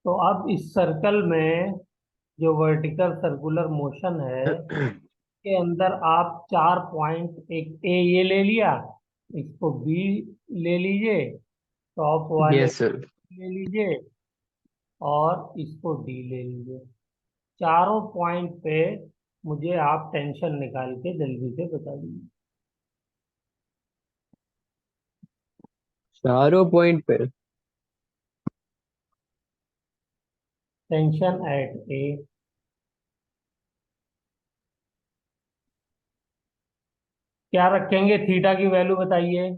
तो अब इस सर्कल में जो वर्टिकल सर्कुलर मोशन है के अंदर आप चार पॉइंट, एक ए ये ले लिया, इसको बी ले लीजिए, टॉप वाले यस सर। ले लीजिए और इसको डी ले लीजिए। चारों पॉइंट पे मुझे आप टेंशन निकाल के जल्दी से बता दीजिए। चारों पॉइंट पे। टेंशन एट ए। क्या रखेंगे? थीटा की वैल्यू बताइए।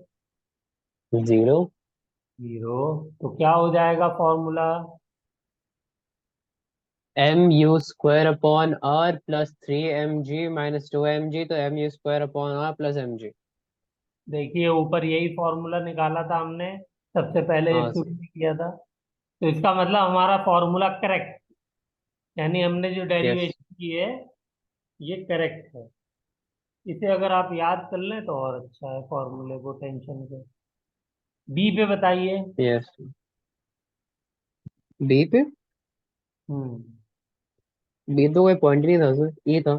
0। 0। तो क्या हो जाएगा formula? mu² upon r plus 3mg - 2mg, तो mu² upon r plus mg। देखिए ऊपर यही फॉर्मूला निकाला था हमने सबसे पहले जब हाँ शुरू सर। किया था। तो इसका मतलब हमारा फॉर्मूला करेक्ट, यानी हमने जो यस। डेरिवेशन की है ये करेक्ट है। इसे अगर आप याद कर लें तो और अच्छा है फॉर्मूले को, टेंशन के। बी पे बताइए। यस। बी पे। हम्म। बी तो कोई पॉइंट नहीं था सर, ये था।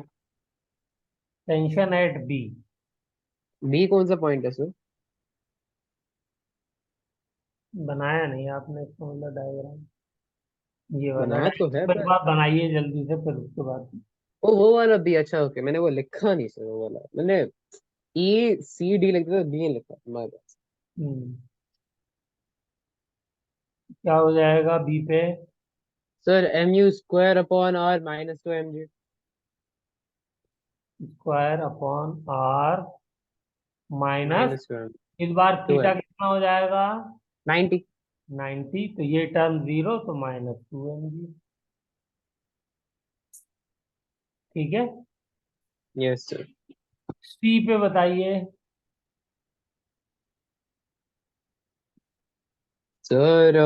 Tension eight B. बी कौन सा पॉइंट है सर? बनाया नहीं आपने इसका मतलब डायग्राम? ये वाला बनाया तो है डायग्राम एक पर। बार बनाइए जल्दी से, फिर उसके बाद। ओ वो वाला बी, अच्छा ओके, मैंने वो लिखा नहीं सर, वो वाला मैंने E C D लिखा था, बी नहीं लिखा हमारे पास। हम्म। क्या हो जाएगा बी पे? Sir mu² upon r - 2mg। Square upon R minus, minus 2mg। इस बार टू थीटा एम कितना हो जाएगा? 90। 90। तो ये टर्म जीरो, तो -2mg। ठीक है। Yes sir. सी पे बताइए। सर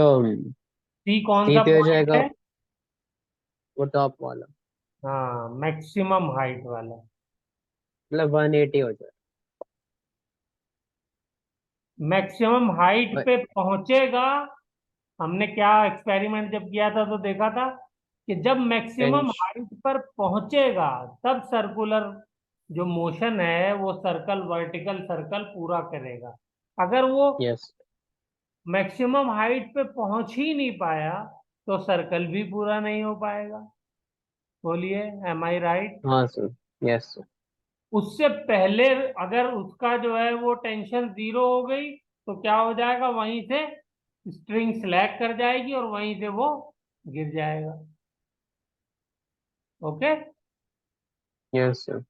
सी कौन सी सा पे हो पॉइंट जाएगा है? वो टॉप वाला। हाँ, मैक्सिमम हाइट वाला। मतलब 180 हो जाए। मैक्सिमम हाइट But- पे पहुंचेगा। हमने क्या एक्सपेरिमेंट जब किया था तो देखा था कि जब मैक्सिमम इंच। हाइट पर पहुंचेगा तब सर्कुलर जो मोशन है वो सर्कल, वर्टिकल सर्कल पूरा करेगा। अगर वो यस। मैक्सिमम हाइट पे पहुंच ही नहीं पाया तो सर्कल भी पूरा नहीं हो पाएगा। बोलिए, एम आई राइट? हाँ सर। Yes sir. उससे पहले अगर उसका जो है वो टेंशन जीरो हो गई तो क्या हो जाएगा? वहीं से स्ट्रिंग स्लैग कर जाएगी और वहीं से वो गिर जाएगा। ओके। Yes sir.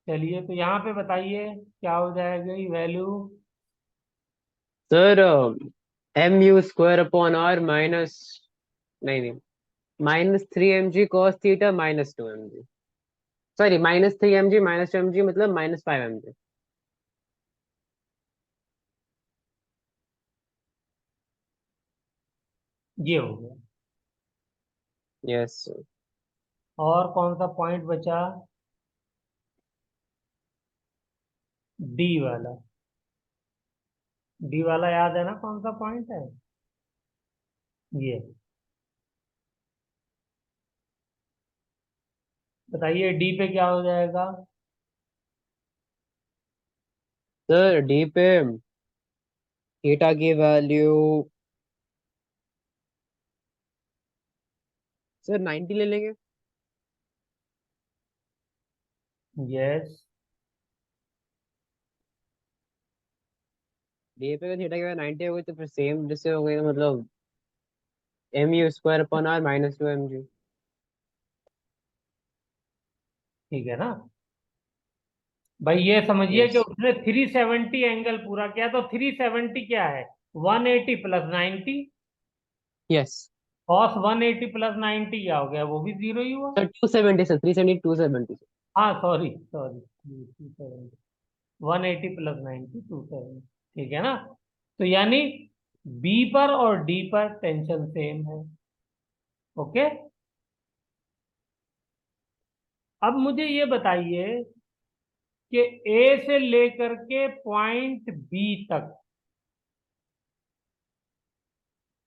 चलिए, तो यहाँ पे बताइए क्या हो जाएगा ये value? Sir mu² upon r minus, नहीं नहीं, -3mg cos θ - 2mg। Sorry, -3mg - 2mg मतलब -5mg। ये हो गया। Yes sir. और कौन सा पॉइंट बचा? डी वाला। डी वाला याद है ना कौन सा पॉइंट है? ये बताइए डी पे क्या हो जाएगा? सर डी पे थीटा की वैल्यू सर 90 ले लेंगे। यस। डी पे थीटा की वैल्यू 90 हो गई तो फिर सेम जिससे हो गई, तो मतलब mu² अपॉन r -2mg। ठीक है ना? भाई ये समझिए कि यस। उसने 370 एंगल पूरा किया, तो 370 क्या है? 180 प्लस 90। यस कॉस 180 प्लस 90 क्या हो गया? वो भी जीरो ही हुआ। Sir 270 sir, 370 270 sir. हाँ सॉरी सॉरी, 270, 180 प्लस 90, 270। ठीक है ना? तो यानी बी पर और डी पर टेंशन सेम है। ओके। अब मुझे ये बताइए कि ए से लेकर के पॉइंट बी तक,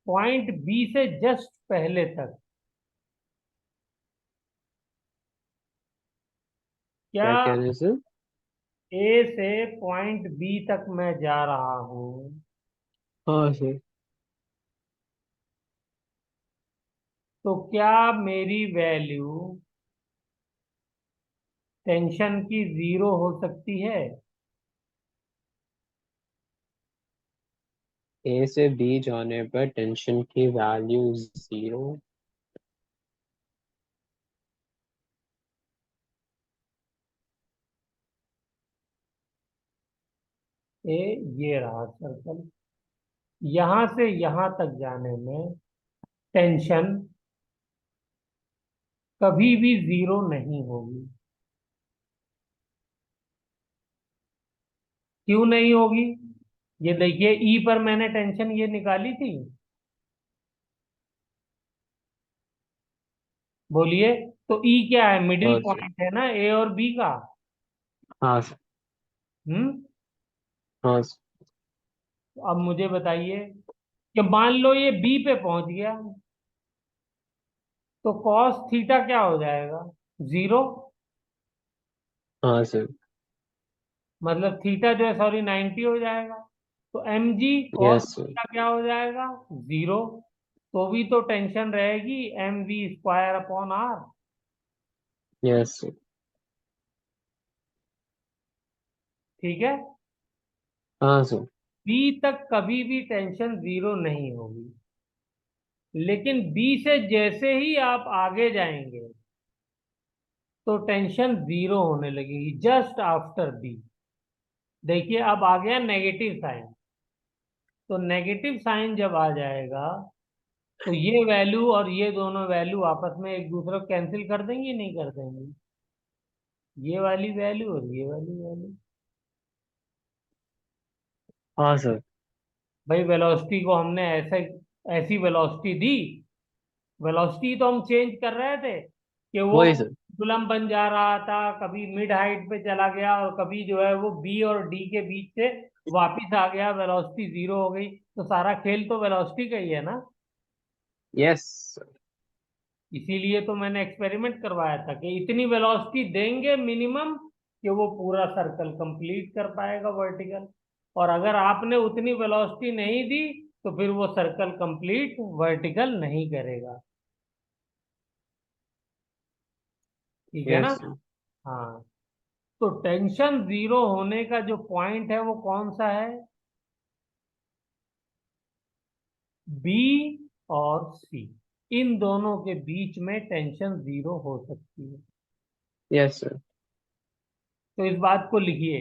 पॉइंट बी से जस्ट पहले तक क्या क्या कहने से? ए से पॉइंट बी तक मैं जा रहा हूं, हाँ सर। तो क्या मेरी वैल्यू टेंशन की जीरो हो सकती है? ए से बी जाने पर टेंशन की वैल्यू 0। ए, ये रहा सर्कल, यहां से यहां तक जाने में टेंशन कभी भी जीरो नहीं होगी। क्यों नहीं होगी? ये देखिए, ई पर मैंने टेंशन ये निकाली थी, बोलिए। तो ई क्या है? मिडिल हाँ सर। पॉइंट है ना ए और बी का। हाँ सर। हम्म। हाँ सर। तो अब मुझे बताइए कि मान लो ये बी पे पहुंच गया, तो कॉस थीटा क्या हो जाएगा? जीरो। हाँ सर। मतलब थीटा जो है, सॉरी, 90 हो जाएगा। तो M G cos yes sir. Theta क्या हो जाएगा? जीरो। तो भी तो टेंशन रहेगी M V square upon R. Yes sir. ठीक है। हाँ सर। बी तक कभी भी टेंशन जीरो नहीं होगी, लेकिन बी से जैसे ही आप आगे जाएंगे तो टेंशन जीरो होने लगेगी जस्ट आफ्टर बी। देखिए, अब आ गया नेगेटिव साइन। तो नेगेटिव साइन जब आ जाएगा तो ये वैल्यू और ये दोनों वैल्यू आपस में एक दूसरे को कैंसिल कर देंगे, नहीं कर देंगे? ये वाली वैल्यू और ये वाली वैल्यू। हाँ सर। भाई, वेलोसिटी को हमने ऐसे, ऐसी वेलोसिटी दी, वेलोसिटी तो हम चेंज कर रहे थे कि वो वही सर। पेंडुलम बन जा रहा था, कभी मिड हाइट पे चला गया और कभी जो है वो बी और डी के बीच से वापिस आ गया, वेलोसिटी जीरो हो गई। तो सारा खेल तो वेलोसिटी का ही है ना। Yes sir. इसीलिए तो मैंने एक्सपेरिमेंट करवाया था कि इतनी वेलोसिटी देंगे मिनिमम कि वो पूरा सर्कल कंप्लीट कर पाएगा वर्टिकल। और अगर आपने उतनी वेलोसिटी नहीं दी तो फिर वो सर्कल कंप्लीट वर्टिकल नहीं करेगा। ठीक है ना? Yes sir. हाँ। तो टेंशन जीरो होने का जो पॉइंट है वो कौन सा है? बी और सी, इन दोनों के बीच में टेंशन जीरो हो सकती है। Yes sir. तो इस बात को लिखिए,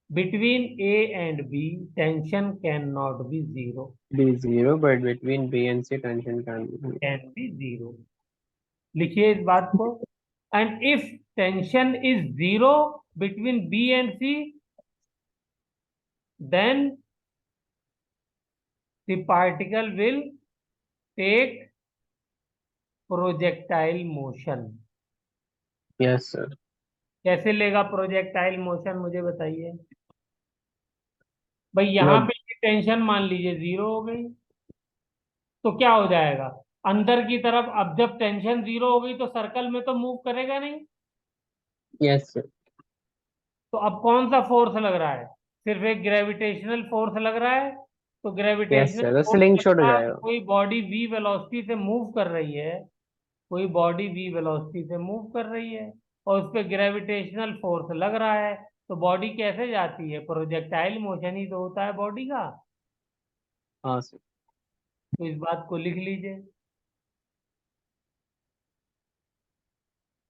between A and B tension can not be zero. B 0 but between B and C tension can be. Can be zero. लिखिए इस बात को। And if tension is zero between B and C, then the particle will take projectile motion. Yes sir. कैसे लेगा projectile motion, मुझे बताइए। भाई, यहां मतलब पे टेंशन मान लीजिए जीरो हो गई, तो क्या हो जाएगा? अंदर की तरफ अब जब टेंशन जीरो हो गई तो सर्कल में तो मूव करेगा नहीं। Yes sir. तो अब कौन सा फोर्स लग रहा है? सिर्फ एक ग्रेविटेशनल फोर्स लग रहा है। तो यस ग्रेविटेशनल सर, तो फोर्स स्लिंग के शॉट हो साथ जाएगा। कोई बॉडी वी वेलोसिटी से मूव कर रही है, कोई बॉडी वी वेलोसिटी से मूव कर रही है, और उस पर ग्रेविटेशनल फोर्स लग रहा है। तो बॉडी कैसे जाती है? प्रोजेक्टाइल मोशन ही तो होता है बॉडी का। हाँ सर। तो इस बात को लिख लीजिए।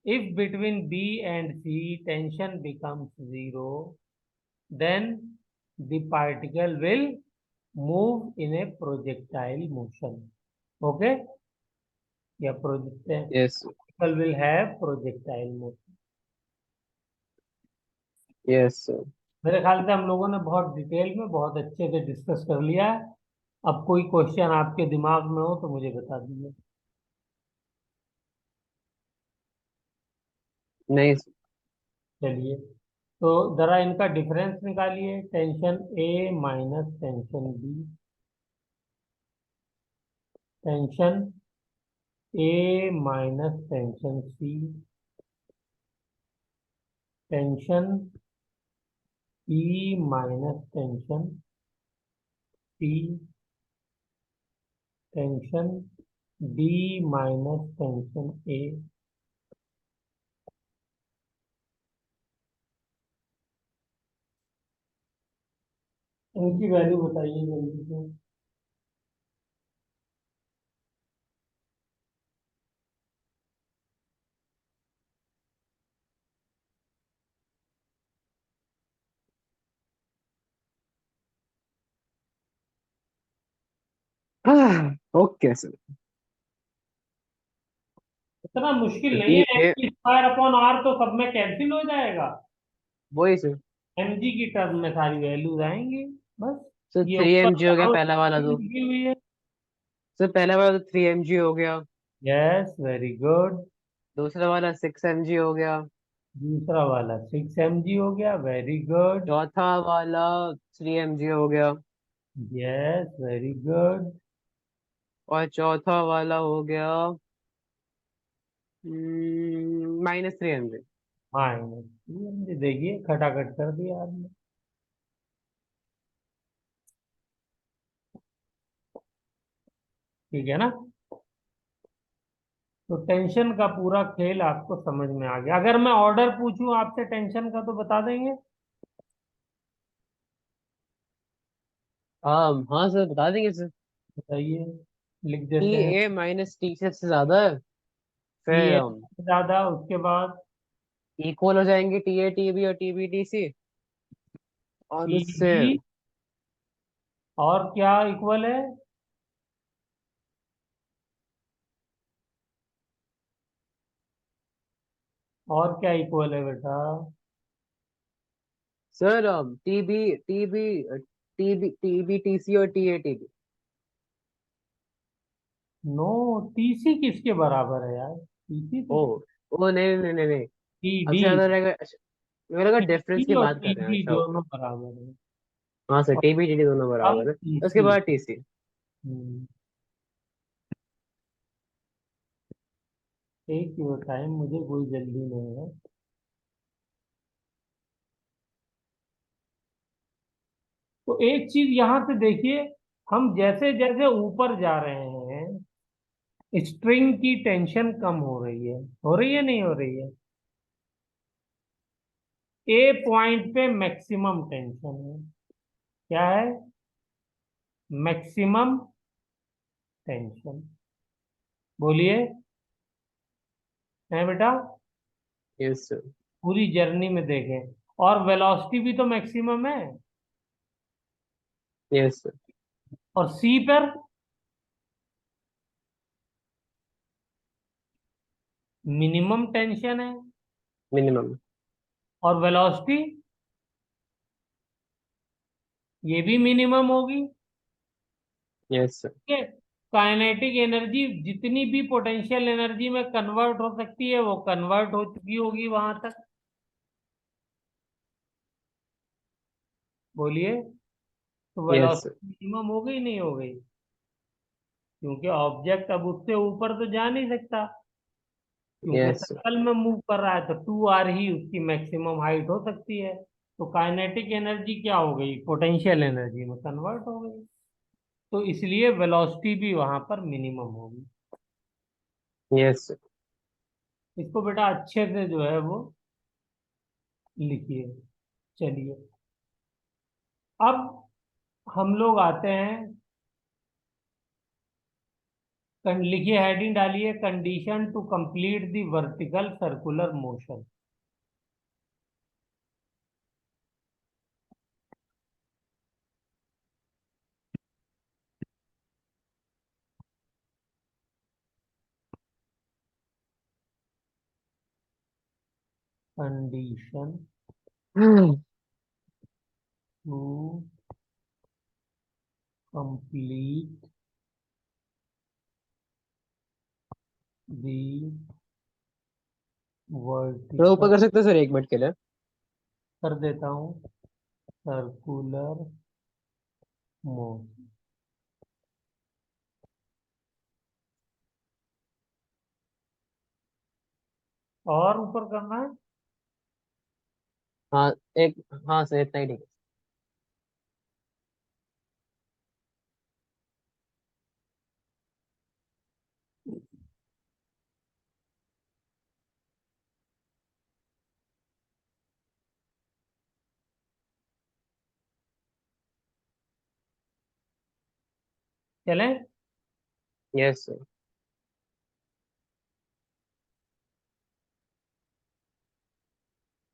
If between B and C tension becomes zero, then the particle will move in a projectile motion. Okay? या projectile yes sir. will have projectile motion. Yes sir. मेरे ख्याल से हम लोगों ने बहुत डिटेल में बहुत अच्छे से डिस्कस कर लिया है। अब कोई क्वेश्चन आपके दिमाग में हो तो मुझे बता दीजिए। नहीं। चलिए, तो जरा इनका डिफरेंस निकालिए, टेंशन ए माइनस टेंशन बी, टेंशन ए माइनस टेंशन सी, टेंशन ई माइनस टेंशन सी, टेंशन डी माइनस टेंशन ए। इनकी वैल्यू बताइए जल्दी से। Okay sir. इतना मुश्किल नहीं डी है, ए, mg² तो सब में कैंसिल हो जाएगा। वही सर। mg की टर्म में सारी वैल्यूज आएंगी, बस। सर ये 3 ऊपर mg हो गया डाउन पहला वाला तो। लिखी हुई है। सर पहला वाला तो 3 mg हो गया। Yes, very good. दूसरा वाला 6 mg हो गया। दूसरा वाला 6 mg हो गया, वेरी गुड। चौथा वाला 3 mg हो गया। Yes, very good. और चौथा वाला हो गया -3 mg। माइनस 3 mg, देखिए खटाखट कर दिया आपने। ठीक है ना? तो टेंशन का पूरा खेल आपको समझ में आ गया। अगर मैं ऑर्डर पूछूं आपसे टेंशन का, तो बता देंगे? हाँ सर बता देंगे सर। बताइए, लिख टी देते हैं। ए माइनस टी से ज्यादा है। टी फिर ए ज्यादा, उसके बाद इक्वल हो जाएंगे टी ए टी बी और टी बी टी सी। और टी उससे बी, और क्या इक्वल है? और क्या इक्वल है बेटा? Sir T B T C और T A T B. No, TC किसके बराबर है यार? टीसी ओ तो ओ नहीं नहीं नहीं नहीं। टीबी, अच्छा ज्यादा रहेगा। अच्छा, मेरे लगा डिफरेंस टीसी की और बात कर रहे हैं। टीबी अच्छा ओके। दोनों बराबर है। हाँ सर और टी बी टी डी दोनों अब बराबर है। उसके टीसी। बाद टी सी। एक ही टाइम, मुझे कोई जल्दी नहीं है। तो एक चीज यहां से देखिए, हम जैसे जैसे ऊपर जा रहे हैं, स्ट्रिंग की टेंशन कम हो रही है। हो रही है, नहीं हो रही है? ए पॉइंट पे मैक्सिमम टेंशन है। क्या है? Maximum tension. बोलिए, है बेटा? Yes sir. पूरी जर्नी में देखें, और वेलोसिटी भी तो मैक्सिमम है। Yes sir. और सी पर मिनिमम टेंशन है, मिनिमम। और वेलोसिटी ये भी मिनिमम होगी। Yes sir. ठीक है? काइनेटिक एनर्जी जितनी भी पोटेंशियल एनर्जी में कन्वर्ट हो सकती है, वो कन्वर्ट हो चुकी होगी वहां तक। बोलिए, तो यस सर। वेलोसिटी मिनिमम हो गई, नहीं हो गई? क्योंकि ऑब्जेक्ट अब उससे ऊपर तो जा नहीं सकता, क्योंकि यस सर। सर्कल में मूव कर रहा है, तो 2r ही उसकी मैक्सिमम हाइट हो सकती है। तो काइनेटिक एनर्जी क्या हो गई? पोटेंशियल एनर्जी में कन्वर्ट हो गई। तो इसलिए वेलोसिटी भी वहां पर मिनिमम होगी। Yes sir. इसको बेटा अच्छे से जो है वो लिखिए। चलिए, अब हम लोग आते हैं, लिखिए, हेडिंग डालिए, condition to complete the vertical circular motion. Condition to complete the थोड़ा ऊपर वर्टिकल कर सकते हैं सर, 1 मिनट के लिए? कर देता हूँ। Circular motion. और ऊपर करना है। हाँ एक, हाँ सर इतना ही ठीक है। चलें। Yes sir.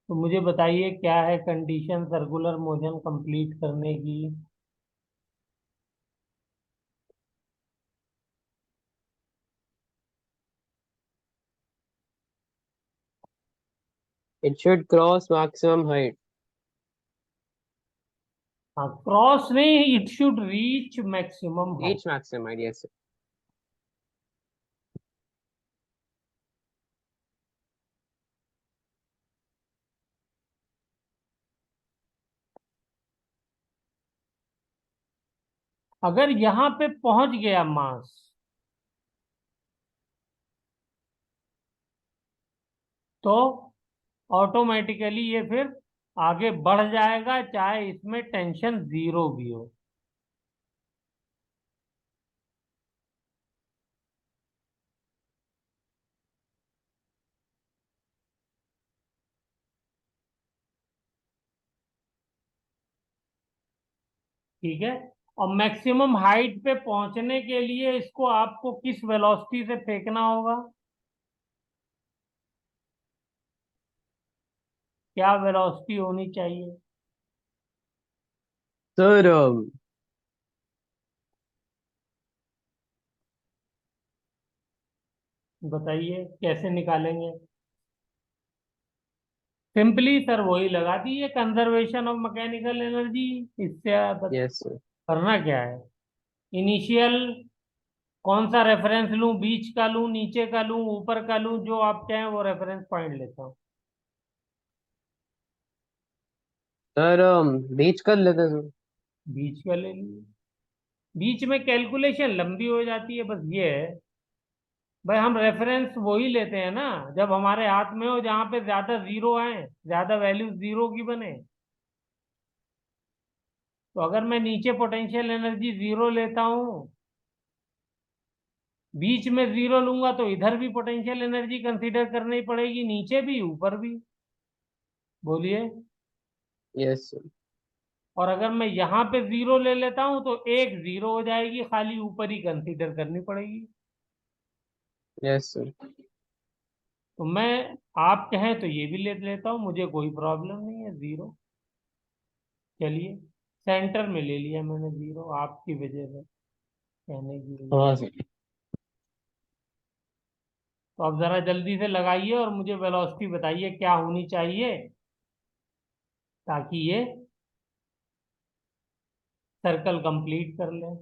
तो मुझे बताइए क्या है कंडीशन सर्कुलर मोशन कंप्लीट करने की। It should cross maximum height. हाँ, क्रॉस नहीं, it should reach maximum height. Reach maximum height, yes. अगर यहाँ पे पहुंच गया मास, तो ऑटोमेटिकली ये फिर आगे बढ़ जाएगा, चाहे इसमें टेंशन जीरो भी हो। ठीक है। और मैक्सिमम हाइट पे पहुंचने के लिए इसको आपको किस वेलोसिटी से फेंकना होगा? क्या वेलोसिटी होनी चाहिए? सर बताइए कैसे निकालेंगे। सिंपली सर वही लगा दीजिए, कंजर्वेशन ऑफ मैकेनिकल एनर्जी। इससे यस सर। करना क्या है? इनिशियल कौन सा रेफरेंस लूं, बीच का लूं, नीचे का लूं, ऊपर का लूं, जो आप चाहें वो रेफरेंस पॉइंट लेता हूं। सर बीच कर लेते हैं सर। बीच का ले लीजिए। बीच में कैलकुलेशन लंबी हो जाती है, बस ये है। भाई हम रेफरेंस वही लेते हैं ना जब हमारे हाथ में हो, जहां पे ज्यादा जीरो आए, ज्यादा वैल्यू जीरो की बने। तो अगर मैं नीचे पोटेंशियल एनर्जी जीरो लेता हूं, बीच में जीरो लूंगा, तो इधर भी पोटेंशियल एनर्जी कंसीडर करनी पड़ेगी, नीचे भी ऊपर भी। बोलिए। Yes sir. और अगर मैं यहाँ पे जीरो ले लेता हूं तो एक जीरो हो जाएगी, खाली ऊपर ही कंसीडर करनी पड़ेगी। Yes sir. तो मैं, आप कहें तो ये भी ले लेता हूँ, मुझे कोई प्रॉब्लम नहीं है जीरो। चलिए, सेंटर में ले लिया मैंने जीरो, आपकी वजह से कहने की वजह। हाँ सर। तो अब जरा जल्दी से लगाइए और मुझे वेलोसिटी बताइए क्या होनी चाहिए, ताकि ये सर्कल कंप्लीट कर ले।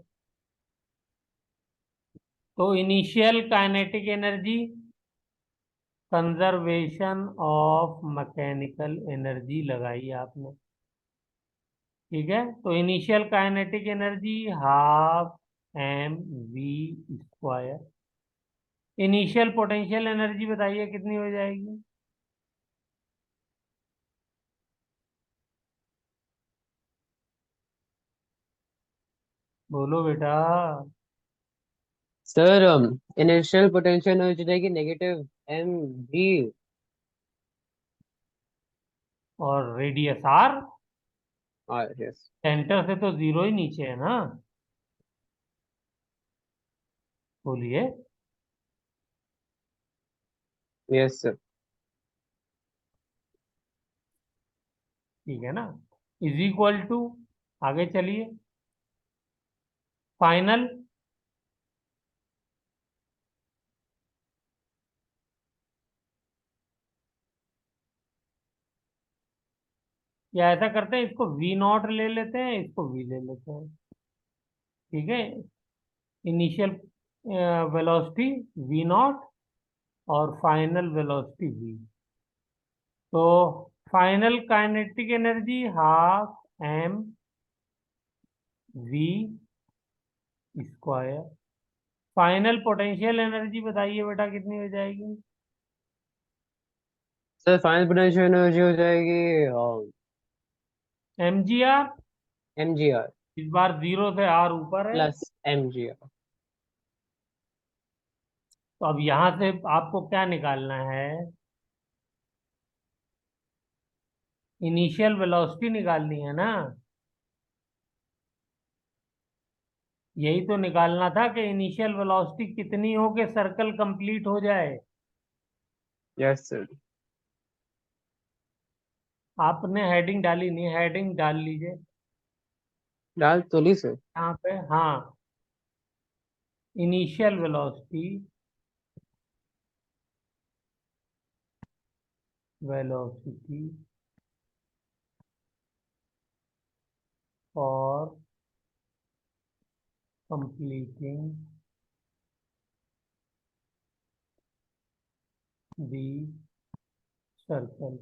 तो initial kinetic energy, conservation of mechanical energy लगाई आपने। ठीक है। तो initial kinetic energy half M V square. Initial potential energy बताइए कितनी हो जाएगी? बोलो बेटा। सर इनिशियल पोटेंशियल हो जाएगी -mv। और रेडियस आर। यस। सेंटर से तो जीरो ही नीचे है ना। बोलिए। Yes sir. ठीक है ना। इज इक्वल टू, आगे चलिए, फाइनल। या ऐसा करते हैं, इसको वी नॉट ले लेते हैं, इसको वी ले लेते हैं। ठीक है। इनिशियल वेलोसिटी वी नॉट और फाइनल वेलोसिटी वी। तो final kinetic energy half M V square. Final potential energy बताइए बेटा कितनी हो जाएगी? सर फाइनल पोटेंशियल एनर्जी हो जाएगी एम जी आर। mgr इस बार जीरो से आर ऊपर है। Plus mgr। तो अब यहां से आपको क्या निकालना है? इनिशियल वेलोसिटी निकालनी है ना। यही तो निकालना था कि इनिशियल वेलोसिटी कितनी हो के सर्कल कंप्लीट हो जाए। Yes sir. आपने हेडिंग डाली नहीं, हेडिंग डाल लीजिए डाल तो ली सर। यहाँ पे। हाँ, initial velocity, velocity for completing the circle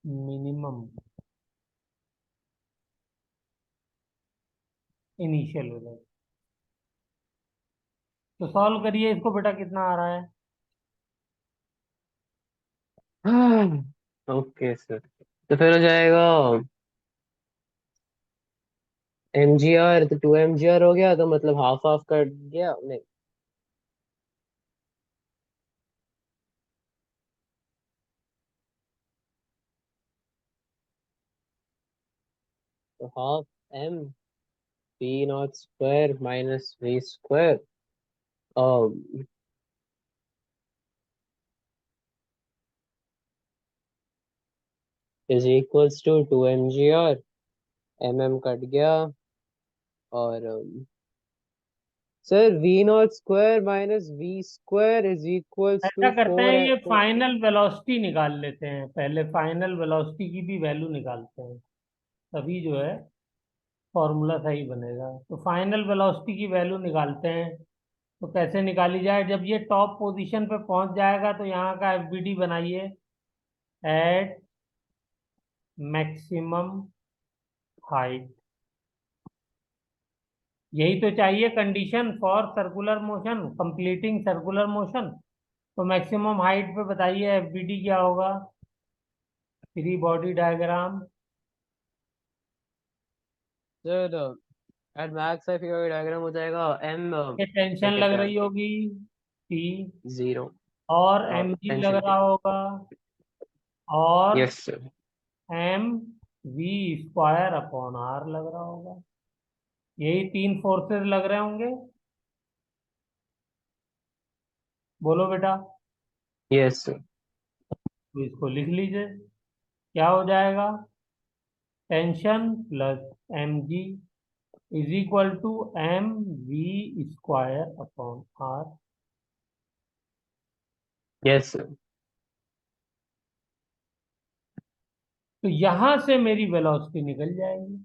minimum initial velocity. तो सॉल्व करिए इसको बेटा, कितना आ रहा है? ओके सर, तो फिर हो जाएगा mgr, तो 2 mgr हो गया, तो मतलब हाफ हाफ कट गया नहीं, तो half m v naught square minus v square is equals to 2 mgr। कट गया, और sir v naught square minus v square is equals ऐसा टू करते हैं, फोर ये फाइनल वेलोसिटी निकाल लेते हैं पहले, फाइनल वेलोसिटी की भी वैल्यू निकालते हैं, तभी जो है फॉर्मूला सही बनेगा। तो फाइनल वेलोसिटी की वैल्यू निकालते हैं। तो कैसे निकाली जाए? जब ये टॉप पोजीशन पे पहुंच जाएगा तो यहाँ का एफबीडी बनाइए, एट मैक्सिमम हाइट। यही तो चाहिए condition for circular motion, completing circular motion. तो मैक्सिमम हाइट पे बताइए एफबीडी क्या होगा? Free body diagram. Sir at max I figure diagram हो जाएगा m ये क्या टेंशन लग कहते हैं, रही होगी टी, 0 और और एम जी लग टेंशन रहा टी। होगा, और yes sir. M V square upon R लग रहा होगा। यही तीन फोर्सेस लग रहे होंगे। बोलो बेटा। Yes sir. तो इसको लिख लीजिए, क्या हो जाएगा? Tension plus M G is equal to M V square upon R. Yes sir. तो यहां से मेरी वेलोसिटी निकल जाएगी,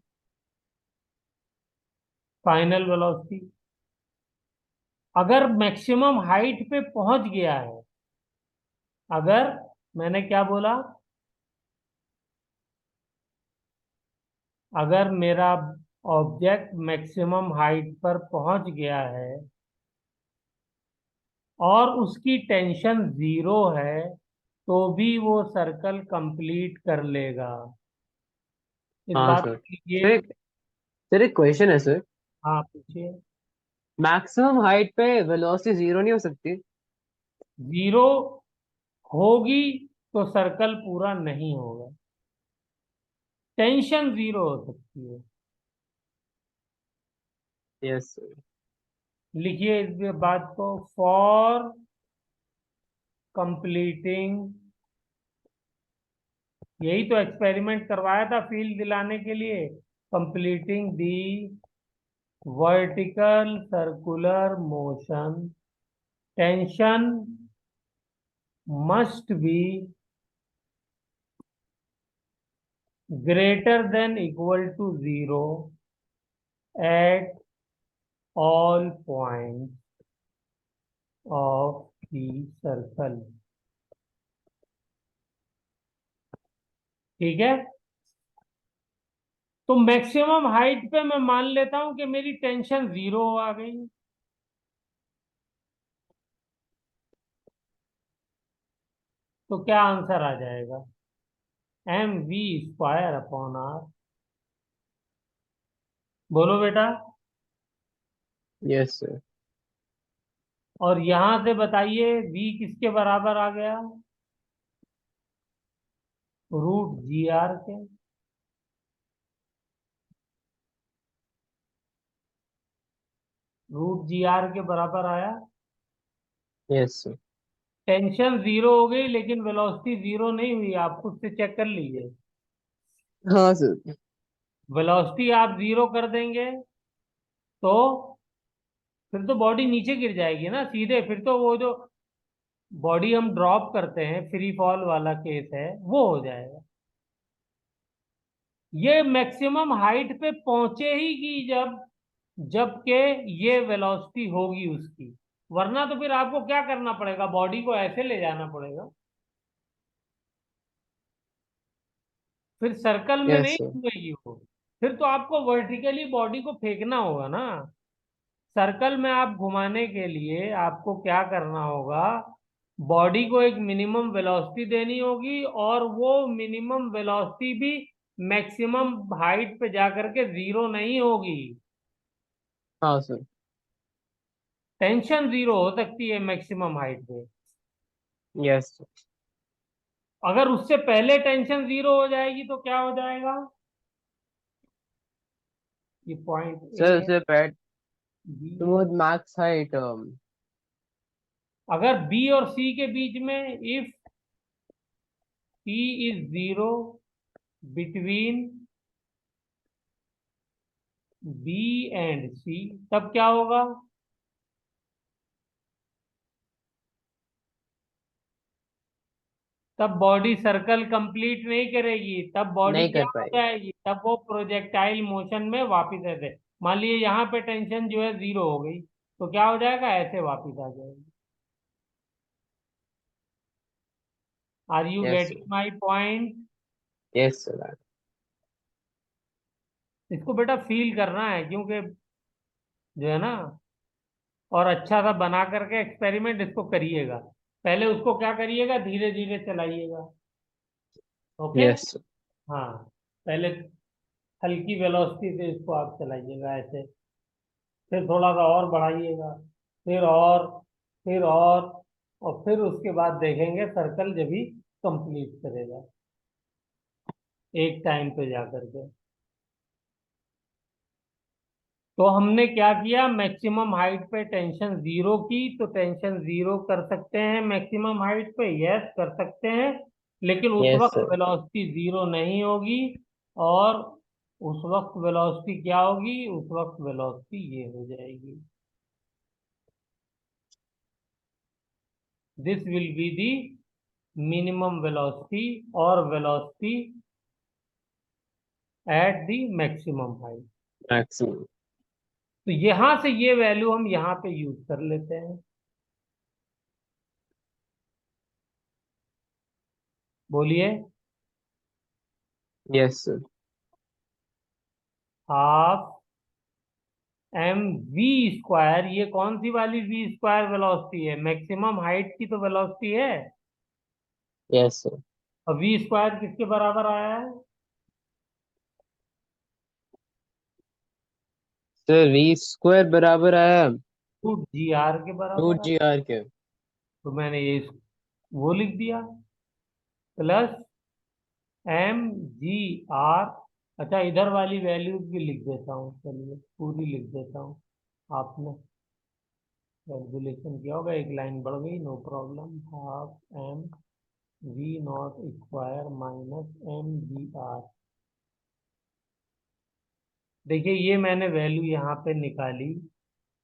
फाइनल वेलोसिटी। अगर मैक्सिमम हाइट पे पहुंच गया है, अगर, मैंने क्या बोला, अगर मेरा ऑब्जेक्ट मैक्सिमम हाइट पर पहुंच गया है और उसकी टेंशन जीरो है, तो भी वो सर्कल कंप्लीट कर लेगा। इस हाँ बात सर। को सर लीजिए। सर एक क्वेश्चन है सर, हाँ, पूछिए। मैक्सिमम हाइट पे वेलोसिटी 0 नहीं हो सकती? जीरो होगी तो सर्कल पूरा नहीं होगा, टेंशन जीरो हो सकती है। Yes sir. लिखिए इस बात को, फॉर कंप्लीटिंग, यही तो एक्सपेरिमेंट करवाया था फील्ड दिलाने के लिए, completing the vertical circular motion, tension must be greater than equal to zero at all point of the circle, ठीक है। तो मैक्सिमम हाइट पे मैं मान लेता हूं कि मेरी टेंशन 0 आ गई। तो क्या आंसर आ जाएगा? mv² upon r। बोलो बेटा। Yes sir. और यहां से बताइए v किसके बराबर आ गया? √GR के। √GR के बराबर आया। Yes sir. टेंशन 0 हो गई लेकिन वेलोसिटी 0 नहीं हुई, आप खुद से चेक कर लीजिए। हाँ सर। वेलोसिटी आप 0 कर देंगे तो फिर तो बॉडी नीचे गिर जाएगी ना सीधे। फिर तो वो जो बॉडी हम ड्रॉप करते हैं, फ्री फॉल वाला केस है, वो हो जाएगा। ये मैक्सिमम हाइट पे पहुंचे ही की जबकि ये वेलोसिटी होगी उसकी। वरना तो फिर आपको क्या करना पड़ेगा? बॉडी को ऐसे ले जाना पड़ेगा। फिर सर्कल में यस नहीं सर। घूमेगी वो। फिर तो आपको वर्टिकली बॉडी को फेंकना होगा ना। सर्कल में आप घुमाने के लिए आपको क्या करना होगा? बॉडी को एक मिनिमम वेलोसिटी देनी होगी, और वो मिनिमम वेलोसिटी भी मैक्सिमम हाइट पे जाकर के 0 नहीं होगी। हाँ सर। टेंशन 0 हो सकती है मैक्सिमम हाइट पे। Yes sir. अगर उससे पहले टेंशन 0 हो जाएगी तो क्या हो जाएगा? ये पॉइंट ए सर है, सर बैट बी तो है। वो मैक्स हाइट अगर बी और सी के बीच में if P is 0 between B and C, तब क्या होगा? तब बॉडी सर्कल कंप्लीट नहीं करेगी, तब बॉडी नहीं क्या कर हो पाएगी। जाएगी? तब वो प्रोजेक्टाइल मोशन में वापस ऐसे, मान लीजिए यहाँ पे टेंशन जो है 0 हो गई, तो क्या हो जाएगा? ऐसे वापस आ जाएगी। Are you yes getting sir. My point? Yes sir. इसको बेटा फील करना है, क्योंकि जो है ना, और अच्छा सा बना करके एक्सपेरिमेंट इसको करिएगा। पहले उसको क्या करिएगा, धीरे धीरे चलाइएगा। ओके। Yes sir. हाँ, पहले हल्की वेलोसिटी से इसको आप चलाइएगा ऐसे, फिर थोड़ा सा और बढ़ाइएगा, फिर और, फिर और फिर उसके बाद देखेंगे सर्कल जब भी कंप्लीट करेगा एक टाइम पे जाकर के। तो हमने क्या किया? मैक्सिमम हाइट पे टेंशन 0 की, तो टेंशन 0 कर सकते हैं मैक्सिमम हाइट पे, यस कर सकते हैं। लेकिन उस यस वक्त सर। वेलोसिटी 0 नहीं होगी। और उस वक्त वेलोसिटी क्या होगी? उस वक्त वेलोसिटी ये हो जाएगी। This will be the minimum velocity और velocity at the maximum height. Maximum. तो यहां से ये वैल्यू हम यहाँ पे यूज कर लेते हैं। बोलिए। Yes sir. हाफ mv², ये कौन सी वाली v² वेलोसिटी है? मैक्सिमम हाइट की तो वेलोसिटी है। Yes sir. और v² किसके बराबर आया है? सर वी स्क्वायर बराबर आया √GR के टू बराबर आया। जी आर के। तो मैंने ये वो लिख दिया, प्लस mgr। अच्छा, इधर वाली वैल्यूज भी लिख देता हूँ, चलिए पूरी लिख देता हूँ। आपने कैलकुलेशन किया होगा, एक लाइन बढ़ गई, no problem. Half M v0² minus mgr। देखिए ये मैंने वैल्यू यहाँ पे निकाली,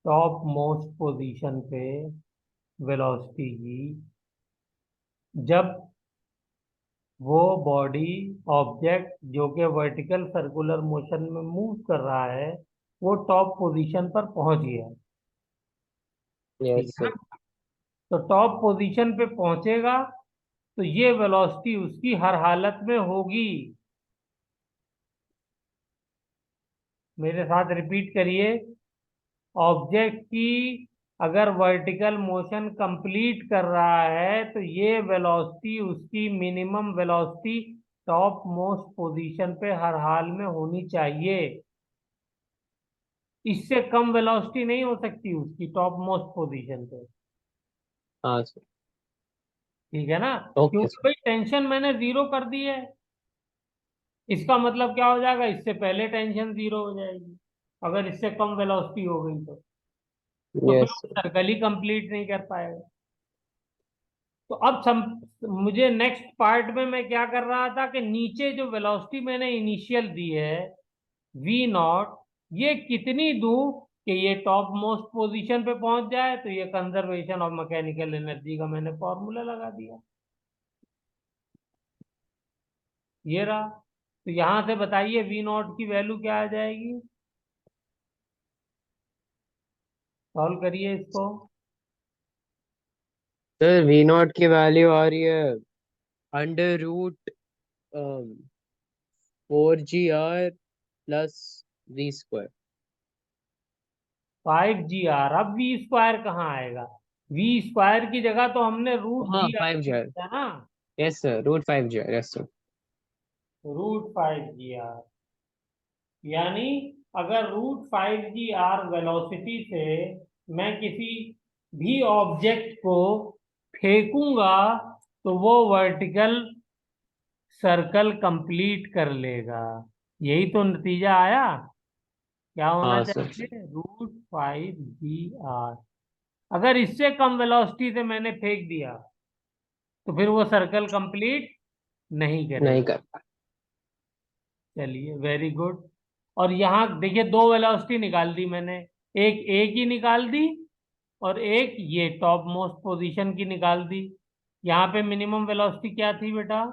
टॉप मोस्ट पोजीशन पे वेलोसिटी की, जब वो बॉडी ऑब्जेक्ट जो कि वर्टिकल सर्कुलर मोशन में मूव कर रहा है, वो टॉप पोजीशन पर पहुंच गया। ठीक यस है सर। ना? तो टॉप पोजीशन पे पहुंचेगा तो ये वेलोसिटी उसकी हर हालत में होगी। मेरे साथ रिपीट करिए। ऑब्जेक्ट की अगर वर्टिकल मोशन कंप्लीट कर रहा है तो ये वेलोसिटी उसकी minimum velocity top most position पे हर हाल में होनी चाहिए। इससे कम वेलोसिटी नहीं हो सकती उसकी टॉप मोस्ट पोजीशन पे। हाँ सर। ठीक है ना? ओके क्योंकि सर। भाई टेंशन मैंने जीरो कर दी है। इसका मतलब क्या हो जाएगा, इससे पहले टेंशन जीरो हो जाएगी अगर इससे कम वेलोसिटी हो गई तो फिर यस वो सर। सर्कल ही कंप्लीट नहीं कर पाएगा। तो अब मुझे नेक्स्ट पार्ट में मैं क्या कर रहा था कि नीचे जो वेलोसिटी मैंने इनिशियल दी है वी नॉट, ये कितनी दूं कि ये टॉप मोस्ट पोजीशन पे पहुंच जाए, तो ये कंजर्वेशन ऑफ मैकेनिकल एनर्जी का मैंने फॉर्मूला लगा दिया। ये रहा। तो यहां से बताइए वी नॉट की वैल्यू क्या आ जाएगी। सॉल्व करिए इसको। सर वी नॉट की वैल्यू आ रही है under root 4 GR plus V²। 5 GR। अब वी स्क्वायर कहाँ आएगा? वी स्क्वायर की जगह तो हमने रूट हाँ जी आर 5 GR। लिखा ना। Yes sir, root 5 GR, yes sir. √5 GR। यानी अगर √5 GR वेलोसिटी से मैं किसी भी ऑब्जेक्ट को फेंकूंगा तो वो वर्टिकल सर्कल कंप्लीट कर लेगा। यही तो नतीजा आया। क्या होना हाँ सर। चाहिए? √5 GR। अगर इससे कम वेलोसिटी से मैंने फेंक दिया तो फिर वो सर्कल कंप्लीट नहीं नहीं करेगा। कर। चलिए, वेरी गुड। और यहाँ देखिए दो वेलोसिटी निकाल दी मैंने। एक ए की निकाल दी और एक ये टॉप मोस्ट पोजीशन की निकाल दी। यहाँ पे मिनिमम वेलोसिटी क्या थी बेटा?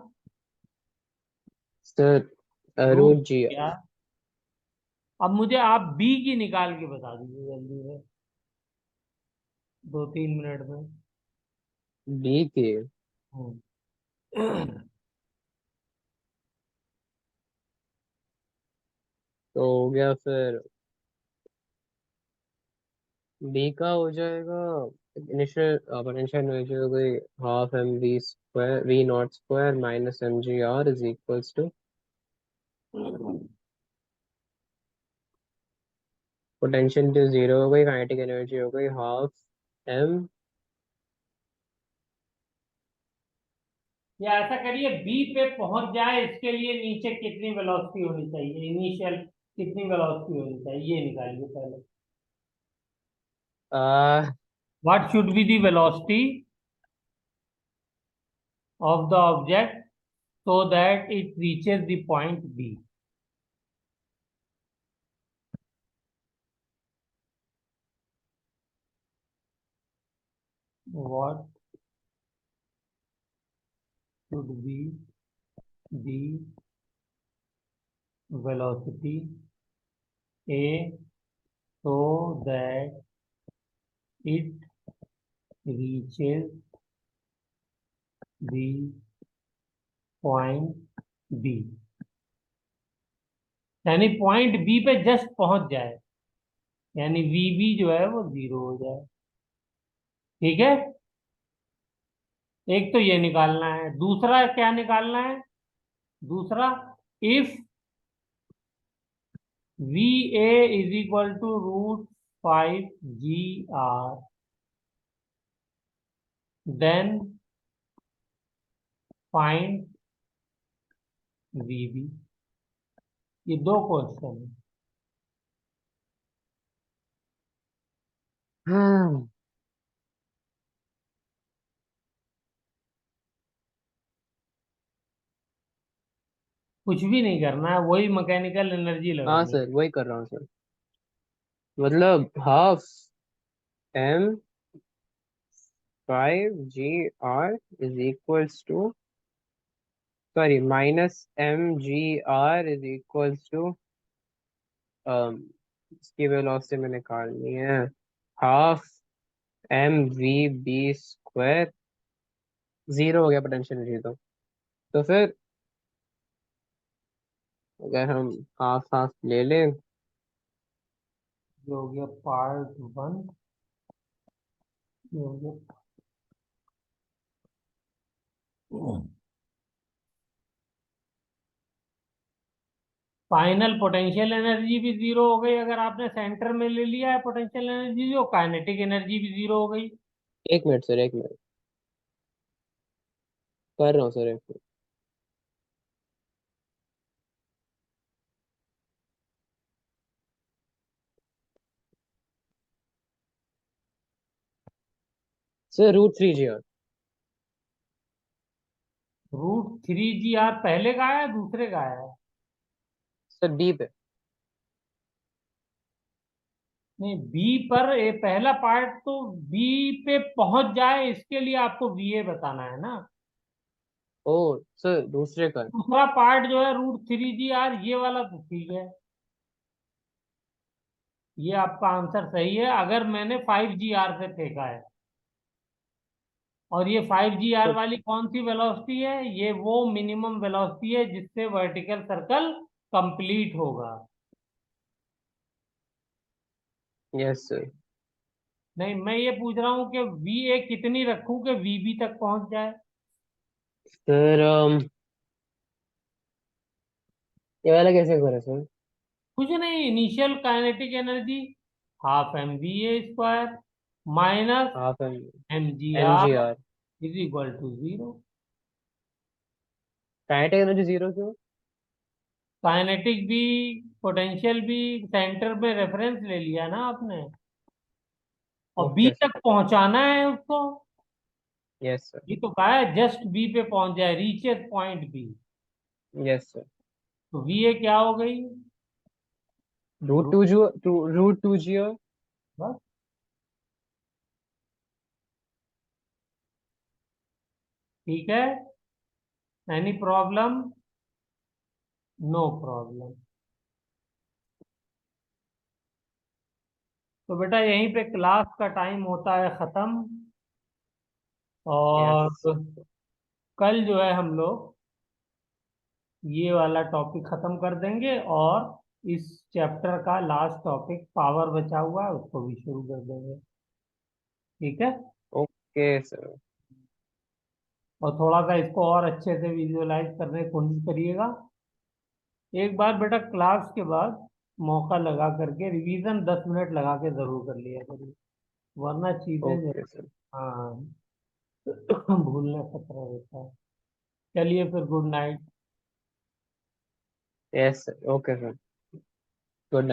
Sir root root 2 GR। क्या? अब मुझे आप बी की निकाल के बता दीजिए जल्दी से, 2-3 मिनट में। बी के। हम्म। तो हो गया फिर। बी का हो जाएगा इनिशियल पोटेंशियल एनर्जी हो गई ½ mv² V0² minus mgr is equals to potential जो जीरो हो गई, काइनेटिक एनर्जी हो गई हाफ एम। या ऐसा करिए, बी पे पहुंच जाए इसके लिए नीचे कितनी वेलोसिटी होनी चाहिए, इनिशियल कितनी वेलोसिटी होनी चाहिए, ये निकालिए पहले। Uh what should be the velocity of the object so that it reaches the point B? What should be the velocity A so that it reaches the point B? यानी point B पे just पहुंच जाए, यानी we B जो है वो zero हो जाए। ठीक है? एक तो ये निकालना है, दूसरा क्या निकालना है? दूसरा, if V A is equal to √5 GR, then find V B. ये दो क्वेश्चन है। हाँ। कुछ भी नहीं करना है, वही मैकेनिकल एनर्जी हाँ लगानी है। सर वही कर रहा हूँ सर। मतलब ½ m5 GR is equals to, sorry, -mgr is equals to, इसकी वेलोसिटी मैंने निकालनी है हाफ mv/b², जीरो हो गया पोटेंशियल एनर्जी तो फिर अगर हम हाफ हाफ ले लें, ये हो गया पार्ट वन, ये हो गया फाइनल पोटेंशियल एनर्जी भी जीरो हो गई अगर आपने सेंटर में ले लिया है पोटेंशियल एनर्जी, जो काइनेटिक एनर्जी भी जीरो हो गई। एक मिनट सर, एक मिनट कर रहा हूँ सर, एक minute. Sir √3 g r। √3 g r पहले का है दूसरे का है? सर बी पे। नहीं, बी पर ये पहला पार्ट तो बी पे पहुंच जाए इसके लिए आपको वीए बताना है ना। ओ सर दूसरे का है। दूसरा पार्ट जो है √3 g r, ये वाला तो ठीक है, ये आपका आंसर सही है अगर मैंने 5 g r से फेंका है। और ये 5 g r तो वाली कौन सी वेलोसिटी है? ये वो मिनिमम वेलोसिटी है जिससे वर्टिकल सर्कल कंप्लीट होगा। Yes sir. नहीं, मैं ये पूछ रहा हूँ कि वी ए कितनी रखूं कि वीबी तक पहुंच जाए। सर ये वाला कैसे करें सर? कुछ नहीं, initial kinetic energy half M V A square minus half M G M G R R is equal to zero. Kinetic energy zero क्यों? काइनेटिक भी, पोटेंशियल भी सेंटर में रेफरेंस ले लिया ना आपने, और बी ओके सर। तक पहुंचाना है उसको। Yes sir. ये तो कहा है जस्ट बी पे पहुंच जाए, reaches point B. Yes sir. तो वी ए क्या हो गई? रूट रू- टू जी √2 g r। बस, ठीक है, एनी प्रॉब्लम? No problem. तो बेटा यहीं पे क्लास का टाइम होता है खत्म, और यस कल जो है हम लोग ये वाला टॉपिक खत्म कर देंगे, और इस चैप्टर का लास्ट टॉपिक पावर बचा हुआ है उसको भी शुरू कर देंगे। ठीक है, ओके सर। और थोड़ा सा इसको और अच्छे से विजुअलाइज करने की कोशिश करिएगा। एक बार बेटा क्लास के बाद मौका लगा करके रिवीजन 10 मिनट लगा के जरूर कर लिया करिए, वरना चीजें जो, ओके सर। हाँ, भूलने खतरा रहता है। चलिए फिर, good night. Yes sir. Okay sir.